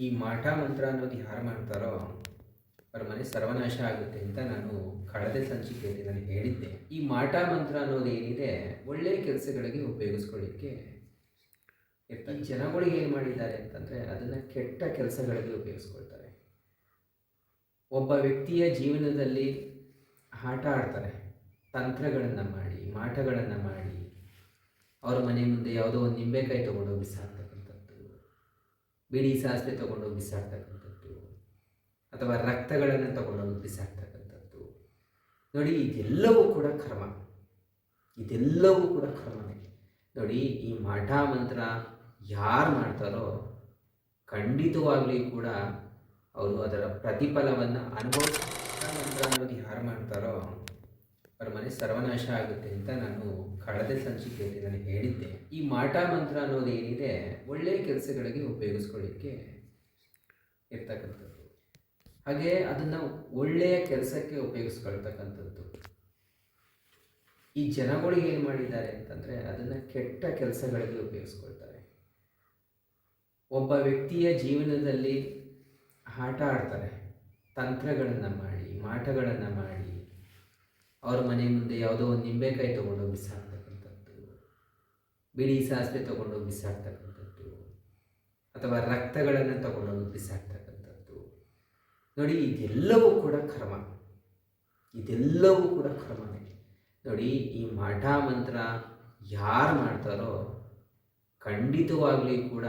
ಈ ಮಾಟ ಮಂತ್ರ ಅನ್ನೋದು ಯಾರು ಮಾಡ್ತಾರೋ ಅವ್ರ ಮನೆ ಸರ್ವನಾಶ ಆಗುತ್ತೆ ಅಂತ ನಾನು ಕಳೆದ ಸಂಚಿಕೆಯಲ್ಲಿ ನಾನು ಹೇಳಿದ್ದೆ. ಈ ಮಾಟ ಮಂತ್ರ ಅನ್ನೋದು ಏನಿದೆ ಒಳ್ಳೆಯ ಕೆಲಸಗಳಿಗೆ ಉಪಯೋಗಿಸ್ಕೊಳ್ಳಿಕ್ಕೆ ಇರ್ತಾರೆ. ಈ ಜನಗಳಿಗೆ ಏನು ಮಾಡಿದ್ದಾರೆ ಅಂತಂದರೆ ಅದನ್ನು ಕೆಟ್ಟ ಕೆಲಸಗಳಿಗೆ ಉಪಯೋಗಿಸ್ಕೊಳ್ತಾರೆ. ಒಬ್ಬ ವ್ಯಕ್ತಿಯ ಜೀವನದಲ್ಲಿ ಆಟ ಆಡ್ತಾರೆ, ತಂತ್ರಗಳನ್ನು ಮಾಡಿ, ಮಾಟಗಳನ್ನು ಮಾಡಿ, ಅವ್ರ ಮನೆ ಮುಂದೆ ಯಾವುದೋ ಒಂದು ನಿಂಬೆಕಾಯಿ ತೊಗೊಂಡೋಗಿ ಬಿಸಾಡ್ತಕ್ಕಂಥದ್ದು, ಬಿಳಿ ಸಾಸಿವೆ ತೊಗೊಂಡೋಗಿ ಬಿಸಾಡ್ತಕ್ಕಂಥದ್ದು, ಅಥವಾ ರಕ್ತಗಳನ್ನು ತಗೊಂಡೋಗಿ ಬಿಸಾಡ್ತಕ್ಕಂಥದ್ದು. ನೋಡಿ, ಇದೆಲ್ಲವೂ ಕೂಡ ಕರ್ಮ, ಇದೆಲ್ಲವೂ ಕೂಡ ಕರ್ಮನೇ. ನೋಡಿ, ಈ ಮಾಟ ಮಂತ್ರ ಯಾರು ಮಾಡ್ತಾರೋ ಖಂಡಿತವಾಗ್ಲಿ ಕೂಡ ಅವರು ಅದರ ಪ್ರತಿಫಲವನ್ನು ಮಂತ್ರ ಅನ್ನೋದು ಯಾರು ಮಾಡ್ತಾರೋ ಅವ್ರ ಮನೆ ಸರ್ವನಾಶ ಆಗುತ್ತೆ ಅಂತ ನಾನು ಕಳೆದ ಸಂಚಿಕೆಯಲ್ಲಿ ನಾನು ಹೇಳಿದ್ದೆ. ಈ ಮಾಟ ಮಂತ್ರ ಅನ್ನೋದು ಏನಿದೆ ಒಳ್ಳೆಯ ಕೆಲಸಗಳಿಗೆ ಉಪಯೋಗಿಸ್ಕೊಳ್ಳಿಕ್ಕೆ ಇರ್ತಕ್ಕಂಥದ್ದು. ಹಾಗೆ ಅದನ್ನು ಒಳ್ಳೆಯ ಕೆಲಸಕ್ಕೆ ಉಪಯೋಗಿಸ್ಕೊಳ್ತಕ್ಕಂಥದ್ದು. ಈ ಜನಗಳು ಏನು ಮಾಡಿದ್ದಾರೆ ಅಂತಂದರೆ ಅದನ್ನು ಕೆಟ್ಟ ಕೆಲಸಗಳಿಗೆ ಉಪಯೋಗಿಸ್ಕೊಳ್ತಾರೆ. ಒಬ್ಬ ವ್ಯಕ್ತಿಯ ಜೀವನದಲ್ಲಿ ಆಟ ಆಡ್ತಾರೆ, ತಂತ್ರಗಳನ್ನು ಮಾಡಿ, ಮಾಟಗಳನ್ನು ಮಾಡಿ, ಅವ್ರ ಮನೆ ಮುಂದೆ ಯಾವುದೋ ಒಂದು ನಿಂಬೆಕಾಯಿ ತೊಗೊಂಡೋಗಿ ಬಿಸಾಡ್ತಕ್ಕಂಥದ್ದು, ಬಿಳಿ ಸಾಸಿವೆ ತೊಗೊಂಡೋಗಿ ಬಿಸಾಡ್ತಕ್ಕಂಥದ್ದು, ಅಥವಾ ರಕ್ತಗಳನ್ನು ತಗೊಂಡೋಗಿ ಬಿಸಾಡ್ತಕ್ಕಂಥದ್ದು. ನೋಡಿ, ಇದೆಲ್ಲವೂ ಕೂಡ ಕರ್ಮ, ಇದೆಲ್ಲವೂ ಕೂಡ ಕರ್ಮನೇ. ನೋಡಿ, ಈ ಮಾಟ ಮಂತ್ರ ಯಾರು ಮಾಡ್ತಾರೋ ಖಂಡಿತವಾಗ್ಲಿ ಕೂಡ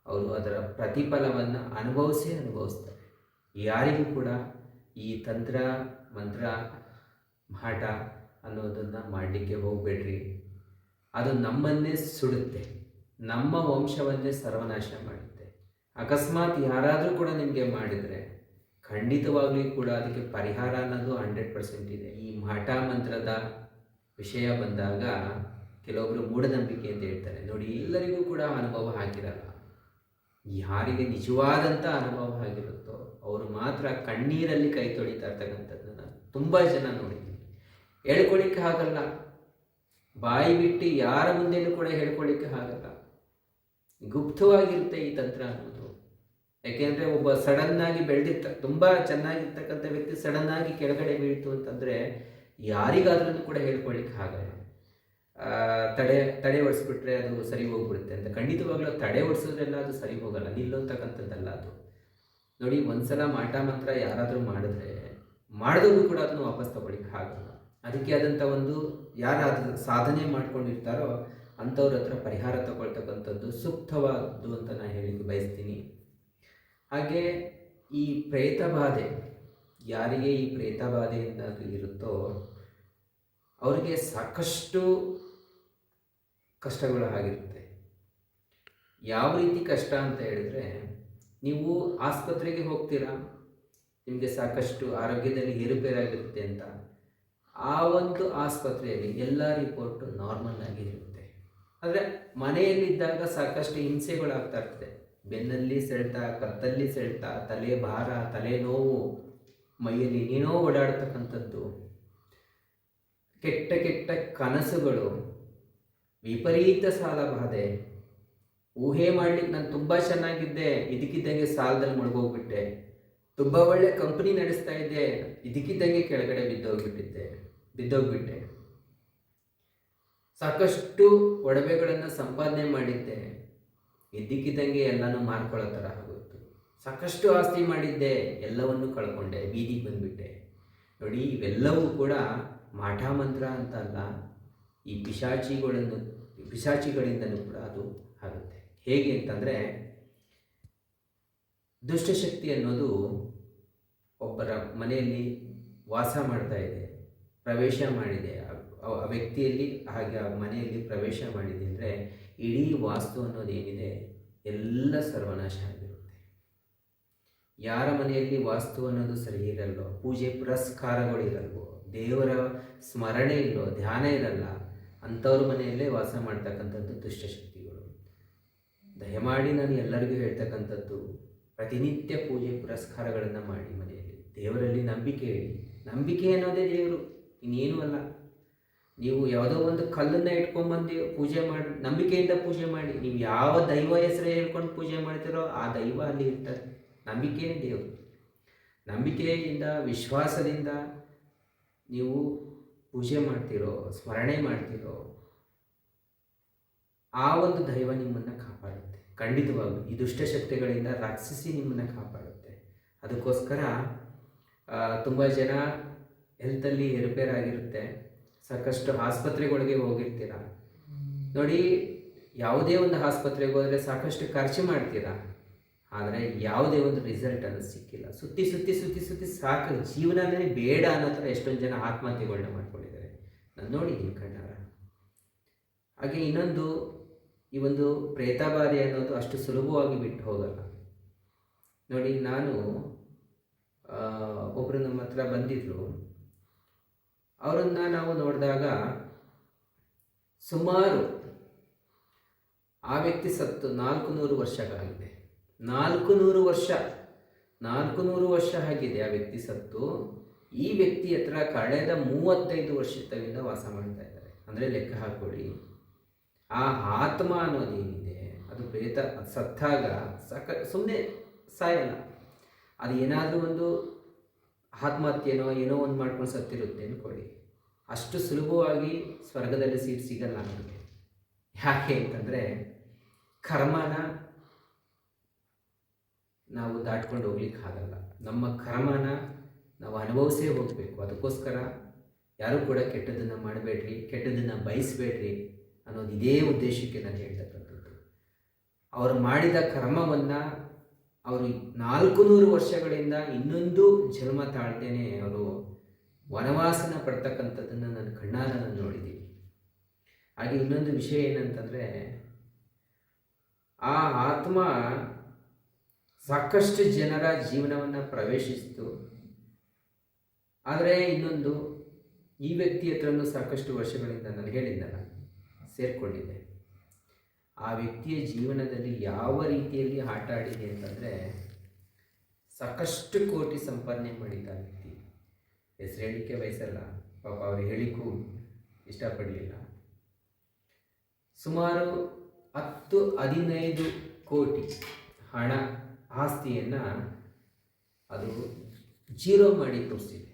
ಅವರು ಅದರ ಪ್ರತಿಫಲವನ್ನು ಅನುಭವಿಸ್ತಾರೆ. ಯಾರಿಗೂ ಕೂಡ ಈ ತಂತ್ರ ಮಂತ್ರ ಮಾಟ ಅನ್ನೋದನ್ನು ಮಾಡಲಿಕ್ಕೆ ಹೋಗಬೇಡ್ರಿ. ಅದು ನಮ್ಮನ್ನೇ ಸುಡುತ್ತೆ, ನಮ್ಮ ವಂಶವನ್ನೇ ಸರ್ವನಾಶ ಮಾಡುತ್ತೆ. ಅಕಸ್ಮಾತ್ ಯಾರಾದರೂ ಕೂಡ ನಿಮಗೆ ಮಾಡಿದರೆ ಖಂಡಿತವಾಗ್ಲೂ ಕೂಡ ಅದಕ್ಕೆ ಪರಿಹಾರ ಅನ್ನೋದು 100% ಇದೆ. ಈ ಮಾಟ ಮಂತ್ರದ ವಿಷಯ ಬಂದಾಗ ಕೆಲವೊಬ್ಬರು ಮೂಢನಂಬಿಕೆ ಅಂತ ಹೇಳ್ತಾರೆ. ನೋಡಿ, ಎಲ್ಲರಿಗೂ ಕೂಡ ಅನುಭವ ಆಗಿರಲ್ಲ. ಯಾರಿಗೆ ನಿಜವಾದಂಥ ಅನುಭವ ಆಗಿರುತ್ತೋ ಅವರು ಮಾತ್ರ ಕಣ್ಣೀರಲ್ಲಿ ಕೈ ತೊಳಿತಾ ಇರ್ತಕ್ಕಂಥದ್ದನ್ನು ತುಂಬ ಜನ ನೋಡಿದ್ದೀನಿ. ಹೇಳ್ಕೊಳ್ಳಿಕ್ಕೆ ಆಗಲ್ಲ, ಬಾಯಿ ಬಿಟ್ಟು ಯಾರ ಮುಂದೆನೂ ಕೂಡ ಹೇಳ್ಕೊಳ್ಳಿಕ್ಕೆ ಆಗಲ್ಲ. ಗುಪ್ತವಾಗಿರುತ್ತೆ ಈ ತಂತ್ರ ಅನ್ನೋದು. ಯಾಕೆಂದರೆ ಒಬ್ಬ ಸಡನ್ನಾಗಿ ತುಂಬ ಚೆನ್ನಾಗಿರ್ತಕ್ಕಂಥ ವ್ಯಕ್ತಿ ಸಡನ್ನಾಗಿ ಕೆಳಗಡೆ ಬೀಳ್ತು ಅಂತಂದರೆ ಯಾರಿಗಾದ್ರೂ ಕೂಡ ಹೇಳ್ಕೊಳ್ಳಿಕ್ಕೆ ಆಗಲ್ಲ. ತಡೆ ಹೊಡಿಸ್ಬಿಟ್ರೆ ಅದು ಸರಿ ಹೋಗ್ಬಿಡುತ್ತೆ ಅಂತ. ಖಂಡಿತವಾಗ್ಲೂ ತಡೆ ಹೊಡಿಸೋದ್ರೆಲ್ಲ ಅದು ಸರಿ ಹೋಗಲ್ಲ, ನಿಲ್ಲೋಂತಕ್ಕಂಥದ್ದಲ್ಲ ಅದು. ನೋಡಿ, ಒಂದ್ಸಲ ಮಾಟ ಮಂತ್ರ ಯಾರಾದರೂ ಮಾಡಿದ್ರು ಕೂಡ ಅದನ್ನು ವಾಪಸ್ ತಗೊಳ್ಳಿಕ್ಕೆ ಆಗಲ್ಲ. ಅದಕ್ಕೆ ಆದಂಥ ಒಂದು ಯಾರು ಅದು ಸಾಧನೆ ಮಾಡ್ಕೊಂಡಿರ್ತಾರೋ ಅಂಥವ್ರ ಹತ್ರ ಪರಿಹಾರ ತಗೊಳ್ತಕ್ಕಂಥದ್ದು ಸೂಕ್ತವಾದ್ದು ಅಂತ ನಾನು ಹೇಳಿಕ್ಕೆ ಬಯಸ್ತೀನಿ. ಹಾಗೆ ಈ ಪ್ರೇತ ಬಾಧೆ, ಯಾರಿಗೆ ಈ ಪ್ರೇತ ಬಾಧೆ ಏನಾದರೂ ಇರುತ್ತೋ ಅವರಿಗೆ ಸಾಕಷ್ಟು ಕಷ್ಟಗಳು ಆಗಿರುತ್ತೆ. ಯಾವ ರೀತಿ ಕಷ್ಟ ಅಂತ ಹೇಳಿದ್ರೆ, ನೀವು ಆಸ್ಪತ್ರೆಗೆ ಹೋಗ್ತೀರಾ, ನಿಮಗೆ ಸಾಕಷ್ಟು ಆರೋಗ್ಯದಲ್ಲಿ ಏರುಪೇರಾಗಿರುತ್ತೆ ಅಂತ. ಆ ಒಂದು ಆಸ್ಪತ್ರೆಯಲ್ಲಿ ಎಲ್ಲ ರಿಪೋರ್ಟು ನಾರ್ಮಲ್ ಆಗಿ ಇರುತ್ತೆ. ಆದರೆ ಮನೆಯಲ್ಲಿದ್ದಾಗ ಸಾಕಷ್ಟು ಹಿಂಸೆಗಳಾಗ್ತಾ ಇರ್ತದೆ. ಬೆನ್ನಲ್ಲಿ ಸೆಳೆತ, ಕತ್ತಲ್ಲಿ ಸೆಳೆತ, ತಲೆ ಭಾರ, ತಲೆನೋವು, ಮೈಯಲ್ಲಿ ಏನೇನೋ ಓಡಾಡ್ತಕ್ಕಂಥದ್ದು, ಕೆಟ್ಟ ಕೆಟ್ಟ ಕನಸುಗಳು, ವಿಪರೀತ ಸಾಲ ಬಾಧೆ. ಊಹೆ ಮಾಡಲಿಕ್ಕೆ ನಾನು ತುಂಬ ಚೆನ್ನಾಗಿದ್ದೆ, ಇದಕ್ಕಿದ್ದಂಗೆ ಸಾಲದಲ್ಲಿ ಮುಳುಗೋಗ್ಬಿಟ್ಟೆ. ತುಂಬ ಒಳ್ಳೆ ಕಂಪನಿ ನಡೆಸ್ತಾ ಇದ್ದೆ, ಇದಕ್ಕಿದ್ದಂಗೆ ಕೆಳಗಡೆ ಬಿದ್ದೋಗ್ಬಿಟ್ಟೆ. ಸಾಕಷ್ಟು ಒಡವೆಗಳನ್ನು ಸಂಪಾದನೆ ಮಾಡಿದ್ದೆ, ಇದ್ದಕ್ಕಿದ್ದಂಗೆ ಎಲ್ಲನೂ ಮಾರ್ಕೊಳ್ಳೋ ಥರ ಆಗೋಯ್ತು. ಸಾಕಷ್ಟು ಆಸ್ತಿ ಮಾಡಿದ್ದೆ, ಎಲ್ಲವನ್ನು ಕಳ್ಕೊಂಡೆ, ಬೀದಿಗೆ ಬಂದುಬಿಟ್ಟೆ. ನೋಡಿ, ಇವೆಲ್ಲವೂ ಕೂಡ ಮಾಟ ಮಂತ್ರ ಅಂತಲ್ಲ, ಈ ಪಿಶಾಚಿಗಳಿಂದಲೂ ಕೂಡ ಅದು ಆಗುತ್ತೆ. ಹೇಗೆ ಅಂತಂದರೆ, ದುಷ್ಟಶಕ್ತಿ ಅನ್ನೋದು ಒಬ್ಬರ ಮನೆಯಲ್ಲಿ ವಾಸ ಮಾಡ್ತಾ ಇದೆ, ಪ್ರವೇಶ ಮಾಡಿದೆ, ಆ ವ್ಯಕ್ತಿಯಲ್ಲಿ ಹಾಗೆ ಆ ಮನೆಯಲ್ಲಿ ಪ್ರವೇಶ ಮಾಡಿದೆ ಅಂದರೆ ಇಡೀ ವಾಸ್ತು ಅನ್ನೋದೇನಿದೆ ಎಲ್ಲ ಸರ್ವನಾಶ ಆಗಿರುತ್ತೆ. ಯಾರ ಮನೆಯಲ್ಲಿ ವಾಸ್ತು ಅನ್ನೋದು ಸರಿ ಇರಲ್ಲೋ, ಪೂಜೆ ಪುರಸ್ಕಾರಗಳು ಇರಲ್ವೋ, ದೇವರ ಸ್ಮರಣೆ ಇಲ್ಲೋ, ಧ್ಯಾನ ಇರಲ್ಲ, ಅಂಥವ್ರ ಮನೆಯಲ್ಲೇ ವಾಸ ಮಾಡ್ತಕ್ಕಂಥದ್ದು ದುಷ್ಟಶಕ್ತಿಗಳು. ದಯಮಾಡಿ ನಾನು ಎಲ್ಲರಿಗೂ ಹೇಳ್ತಕ್ಕಂಥದ್ದು, ಪ್ರತಿನಿತ್ಯ ಪೂಜೆ ಪುರಸ್ಕಾರಗಳನ್ನು ಮಾಡಿ ಮನೆಯಲ್ಲಿ. ದೇವರಲ್ಲಿ ನಂಬಿಕೆ ಇಡಿ. ನಂಬಿಕೆ ಅನ್ನೋದೇ ದೇವರು, ಇನ್ನೇನೂ ಅಲ್ಲ. ನೀವು ಯಾವುದೋ ಒಂದು ಕಲ್ಲನ್ನು ಇಟ್ಕೊಂಬಂದು ಪೂಜೆ ಮಾಡಿ, ನಂಬಿಕೆಯಿಂದ ಪೂಜೆ ಮಾಡಿ. ನೀವು ಯಾವ ದೈವ ಹೆಸರು ಹೇಳ್ಕೊಂಡು ಪೂಜೆ ಮಾಡ್ತೀರೋ ಆ ದೈವ ಅಲ್ಲಿ ಇರ್ತಾರೆ. ನಂಬಿಕೆಯೇ ದೇವರು. ನಂಬಿಕೆಯಿಂದ, ವಿಶ್ವಾಸದಿಂದ ನೀವು ಪೂಜೆ ಮಾಡ್ತೀರೋ, ಸ್ಮರಣೆ ಮಾಡ್ತೀರೋ, ಆ ಒಂದು ದೈವ ನಿಮ್ಮನ್ನು ಕಾಪಾಡುತ್ತೆ. ಖಂಡಿತವಾಗ್ಲೂ ಈ ದುಷ್ಟಶಕ್ತಿಗಳಿಂದ ರಕ್ಷಿಸಿ ನಿಮ್ಮನ್ನು ಕಾಪಾಡುತ್ತೆ. ಅದಕ್ಕೋಸ್ಕರ ತುಂಬ ಜನ ಹೆಲ್ತಲ್ಲಿ ಏರುಪೇರಾಗಿರುತ್ತೆ. ಸಾಕಷ್ಟು ಆಸ್ಪತ್ರೆಗಳಿಗೆ ಹೋಗಿರ್ತೀರ ನೋಡಿ. ಯಾವುದೇ ಒಂದು ಆಸ್ಪತ್ರೆಗೆ ಹೋದರೆ ಸಾಕಷ್ಟು ಖರ್ಚು ಮಾಡ್ತೀರಾ, ಆದರೆ ಯಾವುದೇ ಒಂದು ರಿಸಲ್ಟ್ ಅನ್ನೋದು ಸಿಕ್ಕಿಲ್ಲ. ಸುತ್ತಿ ಸುತ್ತಿ ಸುತ್ತಿ ಸುತ್ತಿ ಸಾಕು, ಜೀವನನೇ ಬೇಡ ಅನ್ನೋ ಥರ ಎಷ್ಟೊಂದು ಜನ ಆತ್ಮಹತ್ಯೆಗಳನ್ನ ಮಾಡ್ಕೊಂಡಿದ್ದಾರೆ. ನಾನು ನೋಡಿದ್ದೀನಿ ಕಣ್ಣಾರ. ಹಾಗೆ ಇನ್ನೊಂದು, ಈ ಒಂದು ಪ್ರೇತಬಾಧೆ ಅನ್ನೋದು ಅಷ್ಟು ಸುಲಭವಾಗಿ ಬಿಟ್ಟು ಹೋಗಲ್ಲ ನೋಡಿ. ನಾನು ಒಬ್ಬರು ನಮ್ಮ ಹತ್ರ ಬಂದಿದ್ದರು. ಅವರನ್ನು ನಾವು ನೋಡಿದಾಗ ಸುಮಾರು ಆ ವ್ಯಕ್ತಿ ಸತ್ತು 400 ವರ್ಷಗಳಾಗಿದೆ. 400 ವರ್ಷ ಆಗಿದೆ ಆ ವ್ಯಕ್ತಿ ಸತ್ತು. ಈ ವ್ಯಕ್ತಿ ಹತ್ರ ಕಳೆದ 35 ವರ್ಷದಿಂದ ವಾಸ ಮಾಡ್ತಾ ಇದ್ದಾರೆ. ಅಂದರೆ ಲೆಕ್ಕ ಹಾಕ್ಕೊಳ್ಳಿ, ಆ ಆತ್ಮ ಅನ್ನೋದೇನಿದೆ ಅದು ಪ್ರೇತ ಸತ್ತಾಗ ಸುಮ್ಮನೆ ಸಾಯಲ್ಲ. ಅದು ಏನಾದರೂ ಒಂದು ಆತ್ಮಹತ್ಯೆನೋ ಏನೋ ಒಂದು ಮಾಡ್ಕೊಂಡು ಸತ್ತಿರುತ್ತೆ ಅಂದ್ಕೊಳ್ಳಿ. ಅಷ್ಟು ಸುಲಭವಾಗಿ ಸ್ವರ್ಗದಲ್ಲಿ ಸೀಟ್ ಸಿಗಲ್ಲ ನಮಗೆ. ಯಾಕೆ ಅಂತಂದರೆ ಕರ್ಮನ ನಾವು ದಾಟ್ಕೊಂಡು ಹೋಗ್ಲಿಕ್ಕಾಗಲ್ಲ. ನಮ್ಮ ಕರ್ಮನ ನಾವು ಅನುಭವಿಸೇ ಹೋಗಬೇಕು. ಅದಕ್ಕೋಸ್ಕರ ಯಾರೂ ಕೂಡ ಕೆಟ್ಟದನ್ನು ಮಾಡಬೇಡ್ರಿ, ಕೆಟ್ಟದನ್ನು ಬಯಸಬೇಡ್ರಿ ಅನ್ನೋದು ಇದೇ ಉದ್ದೇಶಕ್ಕೆ ನಾನು ಹೇಳ್ತಕ್ಕಂಥದ್ದು. ಅವರು ಮಾಡಿದ ಕರ್ಮವನ್ನು ಅವರು 400 ವರ್ಷಗಳಿಂದ ಇನ್ನೊಂದು ಜನ್ಮ ತಾಳ್ತೇನೆ ಅವರು ವನವಾಸನ ಪಡ್ತಕ್ಕಂಥದ್ದನ್ನು ನನ್ನ ಕಣ್ಣಾರ ನಾನು ನೋಡಿದ್ದೀನಿ. ಹಾಗೆ ಇನ್ನೊಂದು ವಿಷಯ ಏನಂತಂದರೆ, ಆ ಆತ್ಮ ಸಾಕಷ್ಟು ಜನರ ಜೀವನವನ್ನು ಪ್ರವೇಶಿಸಿತು. ಆದರೆ ಇನ್ನೊಂದು, ಈ ವ್ಯಕ್ತಿ ಹತ್ರನೂ ಸಾಕಷ್ಟು ವರ್ಷಗಳಿಂದ ನಾನು ಹೇಳಿದ್ದಲ್ಲ ಸೇರಿಕೊಂಡಿದ್ದೆ. ಆ ವ್ಯಕ್ತಿಯ ಜೀವನದಲ್ಲಿ ಯಾವ ರೀತಿಯಲ್ಲಿ ಆಟ ಆಡಿದೆ ಅಂತಂದರೆ, ಸಾಕಷ್ಟು ಕೋಟಿ ಸಂಪಾದನೆ ಮಾಡಿದ್ದ ವ್ಯಕ್ತಿ. ಹೆಸರು ಹೇಳಿಕೆ ಬಯಸಲ್ಲ, ಪಾಪ ಅವರು ಹೇಳಿಕ್ಕೂ ಇಷ್ಟಪಡಲಿಲ್ಲ. ಸುಮಾರು 10-15 ಕೋಟಿ ಹಣ ಆಸ್ತಿಯನ್ನು ಅದು ಜೀರೋ ಮಾಡಿ ತೋರಿಸಿದೆ.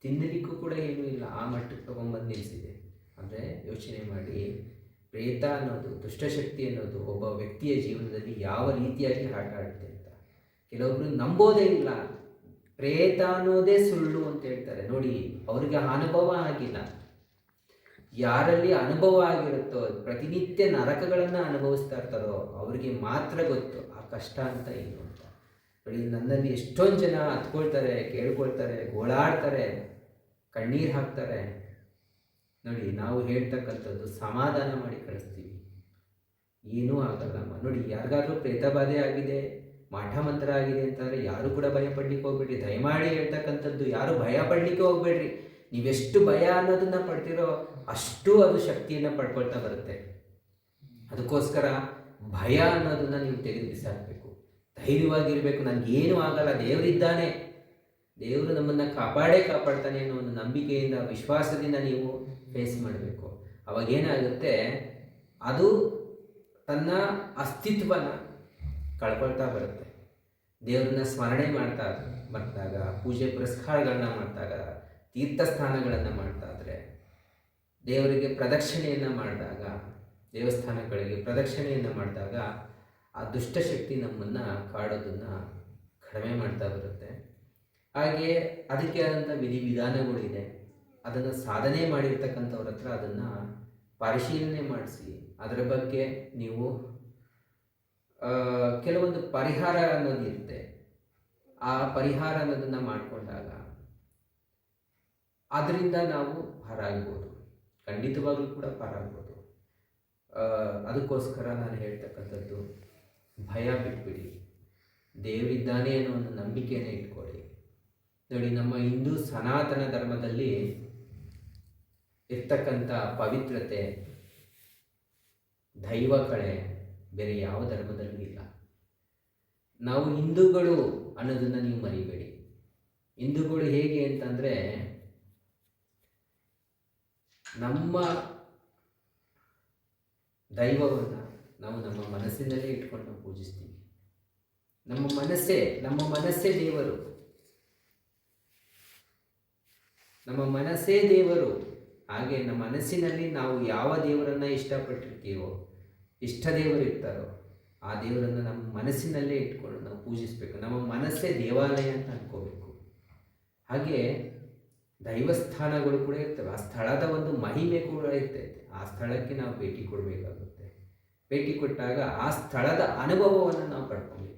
ತಿನ್ನಲಿಕ್ಕೂ ಕೂಡ ಏನೂ ಇಲ್ಲ, ಆ ಮಟ್ಟಕ್ಕೆ ತೊಗೊಂಬಂದು ನಿಲ್ಲಿಸಿದೆ. ಅಂದರೆ ಯೋಚನೆ ಮಾಡಿ, ಪ್ರೇತ ಅನ್ನೋದು, ದುಷ್ಟಶಕ್ತಿ ಅನ್ನೋದು ಒಬ್ಬ ವ್ಯಕ್ತಿಯ ಜೀವನದಲ್ಲಿ ಯಾವ ರೀತಿಯಾಗಿ ಆಟ ಆಡುತ್ತೆ ಅಂತ. ಕೆಲವೊಬ್ಬರು ನಂಬೋದೇ ಇಲ್ಲ, ಪ್ರೇತ ಅನ್ನೋದೇ ಸುಳ್ಳು ಅಂತ ಹೇಳ್ತಾರೆ ನೋಡಿ. ಅವ್ರಿಗೆ ಅನುಭವ ಆಗಿಲ್ಲ. ಯಾರಲ್ಲಿ ಅನುಭವ ಆಗಿರುತ್ತೋ, ಪ್ರತಿನಿತ್ಯ ನರಕಗಳನ್ನು ಅನುಭವಿಸ್ತಾ ಇರ್ತಾರೋ ಅವರಿಗೆ ಮಾತ್ರ ಗೊತ್ತು ಆ ಕಷ್ಟ ಅಂತ ಏನು ಅಂತ ನೋಡಿ. ನನ್ನಲ್ಲಿ ಎಷ್ಟೊಂದು ಜನ ಹತ್ಕೊಳ್ತಾರೆ, ಕೇಳ್ಕೊಳ್ತಾರೆ, ಗೋಳಾಡ್ತಾರೆ, ಕಣ್ಣೀರು ಹಾಕ್ತಾರೆ ನೋಡಿ. ನಾವು ಹೇಳ್ತಕ್ಕಂಥದ್ದು ಸಮಾಧಾನ ಮಾಡಿ ಕಳಿಸ್ತೀವಿ, ಏನೂ ಆಗಲ್ಲಮ್ಮ ನೋಡಿ. ಯಾರಿಗಾದ್ರೂ ಪ್ರೇತಬಾಧೆ ಆಗಿದೆ, ಮಾಟ ಮಂತ್ರ ಆಗಿದೆ ಅಂತಂದರೆ ಯಾರು ಕೂಡ ಭಯ ಪಡ್ಲಿಕ್ಕೆ ಹೋಗ್ಬೇಡ್ರಿ. ದಯಮಾಡಿ ಹೇಳ್ತಕ್ಕಂಥದ್ದು, ಯಾರು ಭಯ ಪಡಲಿಕ್ಕೆ ಹೋಗ್ಬೇಡ್ರಿ. ನೀವೆಷ್ಟು ಭಯ ಅನ್ನೋದನ್ನು ಪಡ್ತೀರೋ ಅಷ್ಟು ಅದು ಶಕ್ತಿಯನ್ನು ಪಡ್ಕೊಳ್ತಾ ಬರುತ್ತೆ. ಅದಕ್ಕೋಸ್ಕರ ಭಯ ಅನ್ನೋದನ್ನು ನೀವು ತೆಗೆದು ಬಿಸಾಕಬೇಕು. ಧೈರ್ಯವಾಗಿರಬೇಕು. ನನಗೇನೂ ಆಗಲ್ಲ, ದೇವರಿದ್ದಾನೆ, ದೇವರು ನಮ್ಮನ್ನು ಕಾಪಾಡ್ತಾನೆ ಅನ್ನೋ ಒಂದು ನಂಬಿಕೆಯಿಂದ, ವಿಶ್ವಾಸದಿಂದ ನೀವು ಫೇಸ್ ಮಾಡಬೇಕು. ಅವಾಗೇನಾಗುತ್ತೆ, ಅದು ತನ್ನ ಅಸ್ತಿತ್ವನ ಕಳ್ಕೊಳ್ತಾ ಬರುತ್ತೆ. ದೇವರನ್ನ ಸ್ಮರಣೆ ಮಾಡ್ತಾ ಬಂದಾಗ, ಪೂಜೆ ಪುರಸ್ಕಾರಗಳನ್ನ ಮಾಡಿದಾಗ, ತೀರ್ಥಸ್ಥಾನಗಳನ್ನು ಮಾಡ್ತಾ ಇದ್ರೆ, ದೇವರಿಗೆ ಪ್ರದಕ್ಷಿಣೆಯನ್ನು ಮಾಡಿದಾಗ, ದೇವಸ್ಥಾನಗಳಿಗೆ ಪ್ರದಕ್ಷಿಣೆಯನ್ನು ಮಾಡಿದಾಗ ಆ ದುಷ್ಟಶಕ್ತಿ ನಮ್ಮನ್ನು ಕಾಡೋದನ್ನು ಕಡಿಮೆ ಮಾಡ್ತಾ ಬರುತ್ತೆ. ಹಾಗೆ ಅದಕ್ಕೆ ಆದಂಥ ವಿಧಿವಿಧಾನಗಳಿದೆ. ಅದನ್ನು ಸಾಧನೆ ಮಾಡಿರ್ತಕ್ಕಂಥವ್ರ ಹತ್ರ ಅದನ್ನು ಪರಿಶೀಲನೆ ಮಾಡಿಸಿ ಅದರ ಬಗ್ಗೆ ನೀವು ಕೆಲವೊಂದು ಪರಿಹಾರ ಅನ್ನೋದಿರುತ್ತೆ. ಆ ಪರಿಹಾರ ಅನ್ನೋದನ್ನು ಮಾಡಿಕೊಂಡಾಗ ಅದರಿಂದ ನಾವು ಪಾರಾಗ್ಬೋದು, ಖಂಡಿತವಾಗ್ಲೂ ಕೂಡ ಪಾರಾಗ್ಬೋದು. ಅದಕ್ಕೋಸ್ಕರ ನಾನು ಹೇಳ್ತಕ್ಕಂಥದ್ದು, ಭಯ ಬಿಟ್ಬಿಡಿ, ದೇವರಿದ್ದಾನೆ ಅನ್ನೋ ಒಂದು ನಂಬಿಕೆಯನ್ನು ಇಟ್ಕೊಳ್ಳಿ. ನೋಡಿ, ನಮ್ಮ ಹಿಂದೂ ಸನಾತನ ಧರ್ಮದಲ್ಲಿ ಇರ್ತಕ್ಕಂಥ ಪವಿತ್ರತೆ, ದೈವ ಕಳೆ ಬೇರೆ ಯಾವ ಧರ್ಮದಲ್ಲೂ ಇಲ್ಲ. ನಾವು ಹಿಂದೂಗಳು ಅನ್ನೋದನ್ನು ನೀವು ಮರಿಬೇಡಿ. ಹಿಂದೂಗಳು ಹೇಗೆ ಅಂತಂದರೆ, ನಮ್ಮ ದೈವವನ್ನು ನಾವು ನಮ್ಮ ಮನಸ್ಸಿನಲ್ಲೇ ಇಟ್ಕೊಂಡು ನಾವು ಪೂಜಿಸ್ತೀವಿ. ನಮ್ಮ ಮನಸ್ಸೇ ದೇವರು. ನಮ್ಮ ಮನಸ್ಸೇ ದೇವರು. ಹಾಗೆ ನಮ್ಮ ಮನಸ್ಸಿನಲ್ಲಿ ನಾವು ಯಾವ ದೇವರನ್ನು ಇಷ್ಟಪಟ್ಟಿರ್ತೀವೋ, ಇಷ್ಟ ದೇವರು ಇರ್ತಾರೋ ಆ ದೇವರನ್ನು ನಮ್ಮ ಮನಸ್ಸಿನಲ್ಲೇ ಇಟ್ಕೊಂಡು ನಾವು ಪೂಜಿಸಬೇಕು. ನಮ್ಮ ಮನಸ್ಸೇ ದೇವಾಲಯ ಅಂತ ಅಂದ್ಕೋಬೇಕು. ಹಾಗೆ ದೈವಸ್ಥಾನಗಳು ಕೂಡ ಇರ್ತವೆ. ಆ ಸ್ಥಳದ ಒಂದು ಮಹಿಮೆ ಕೂಡ ಇರ್ತೈತೆ. ಆ ಸ್ಥಳಕ್ಕೆ ನಾವು ಭೇಟಿ ಕೊಡಬೇಕಾಗುತ್ತೆ. ಭೇಟಿ ಕೊಟ್ಟಾಗ ಆ ಸ್ಥಳದ ಅನುಭವವನ್ನು ನಾವು ಪಡ್ಕೊಬೇಕು.